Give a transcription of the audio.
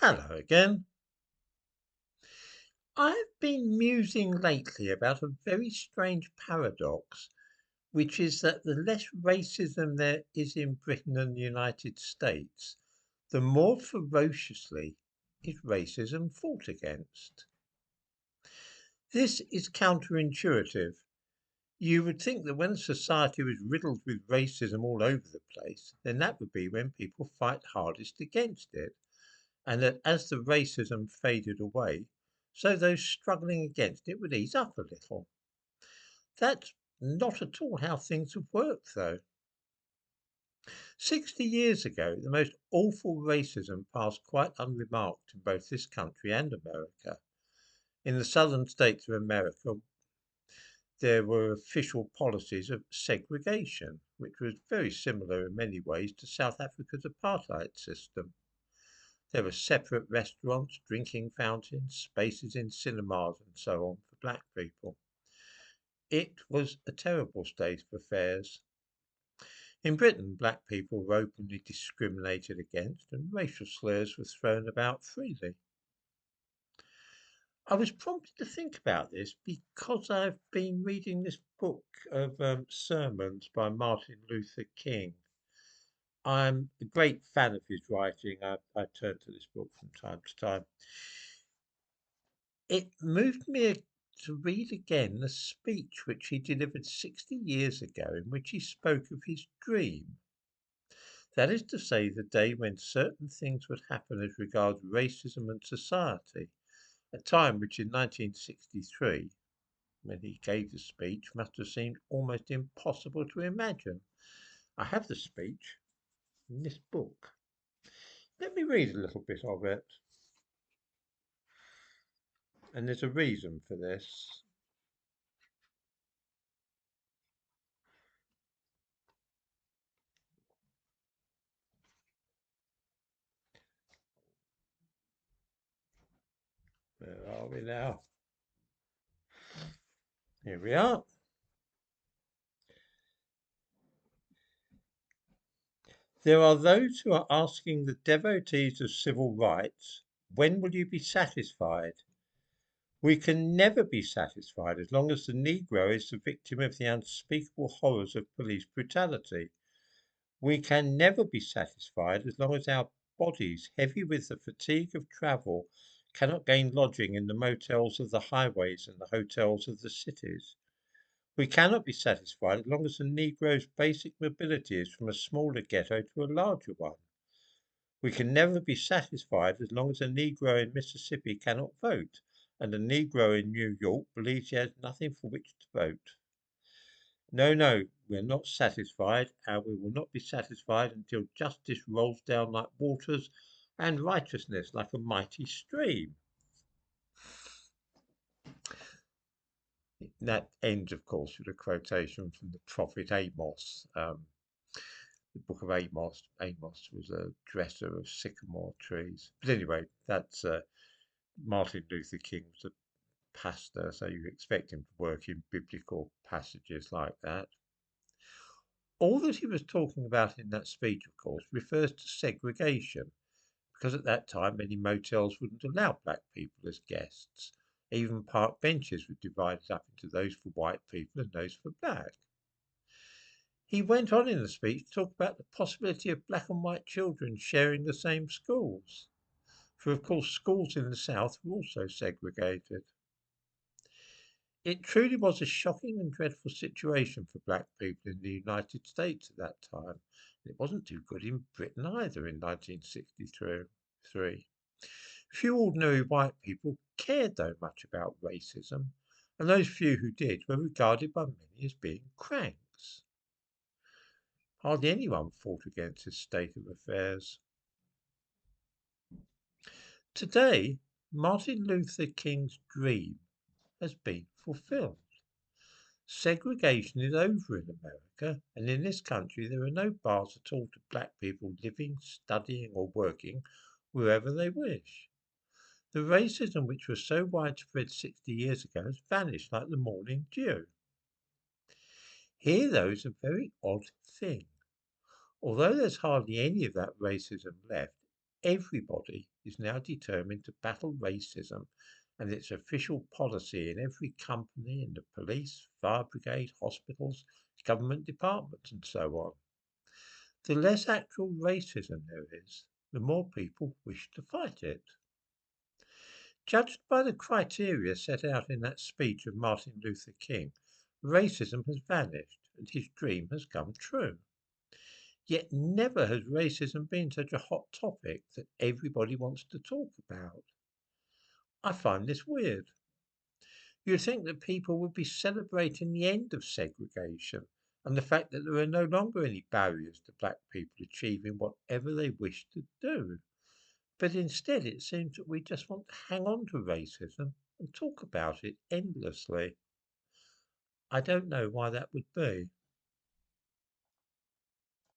Hello again. I've been musing lately about a very strange paradox, which is that the less racism there is in Britain and the United States, the more ferociously is racism fought against. This is counterintuitive. You would think that when a society was riddled with racism all over the place, then that would be when people fight hardest against it, and that as the racism faded away, so those struggling against it would ease up a little. That's not at all how things have worked, though. 60 years ago, the most awful racism passed quite unremarked in both this country and America. In the southern states of America, there were official policies of segregation, which was very similar in many ways to South Africa's apartheid system. There were separate restaurants, drinking fountains, spaces in cinemas, and so on for black people. It was a terrible state of affairs. In Britain, black people were openly discriminated against, and racial slurs were thrown about freely. I was prompted to think about this because I've been reading this book of sermons by Martin Luther King. I'm a great fan of his writing. I turn to this book from time to time. It moved me to read again the speech which he delivered 60 years ago, in which he spoke of his dream. That is to say, the day when certain things would happen as regards racism and society, a time which in 1963, when he gave the speech, must have seemed almost impossible to imagine. I have the speech in this book. Let me read a little bit of it. And there's a reason for this. Where are we now? Here we are. There are those who are asking the devotees of civil rights, when will you be satisfied? We can never be satisfied as long as the Negro is the victim of the unspeakable horrors of police brutality. We can never be satisfied as long as our bodies, heavy with the fatigue of travel, cannot gain lodging in the motels of the highways and the hotels of the cities. We cannot be satisfied as long as the Negro's basic mobility is from a smaller ghetto to a larger one. We can never be satisfied as long as a Negro in Mississippi cannot vote, and a Negro in New York believes he has nothing for which to vote. No, no, we are not satisfied, and we will not be satisfied until justice rolls down like waters and righteousness like a mighty stream. That ends, of course, with a quotation from the prophet Amos. The book of Amos. Amos was a dresser of sycamore trees. But anyway, that's Martin Luther King was a pastor, so you expect him to work in biblical passages like that. All that he was talking about in that speech, of course, refers to segregation, because at that time many motels wouldn't allow black people as guests. Even park benches were divided up into those for white people and those for black. He went on in the speech to talk about the possibility of black and white children sharing the same schools. For of course schools in the South were also segregated. It truly was a shocking and dreadful situation for black people in the United States at that time. It wasn't too good in Britain either in 1963. Few ordinary white people cared though much about racism, and those few who did were regarded by many as being cranks. Hardly anyone fought against this state of affairs. Today, Martin Luther King's dream has been fulfilled. Segregation is over in America, and in this country there are no bars at all to black people living, studying, or working wherever they wish. The racism which was so widespread 60 years ago has vanished like the morning dew. Here, though, is a very odd thing. Although there's hardly any of that racism left, Everybody is now determined to battle racism and its official policy in every company, in the police, fire brigade, hospitals, government departments, and so on. The less actual racism there is, the more people wish to fight it. Judged by the criteria set out in that speech of Martin Luther King, racism has vanished and his dream has come true. Yet never has racism been such a hot topic that everybody wants to talk about. I find this weird. You'd think that people would be celebrating the end of segregation and the fact that there are no longer any barriers to black people achieving whatever they wish to do. But instead, it seems that we just want to hang on to racism and talk about it endlessly. I don't know why that would be.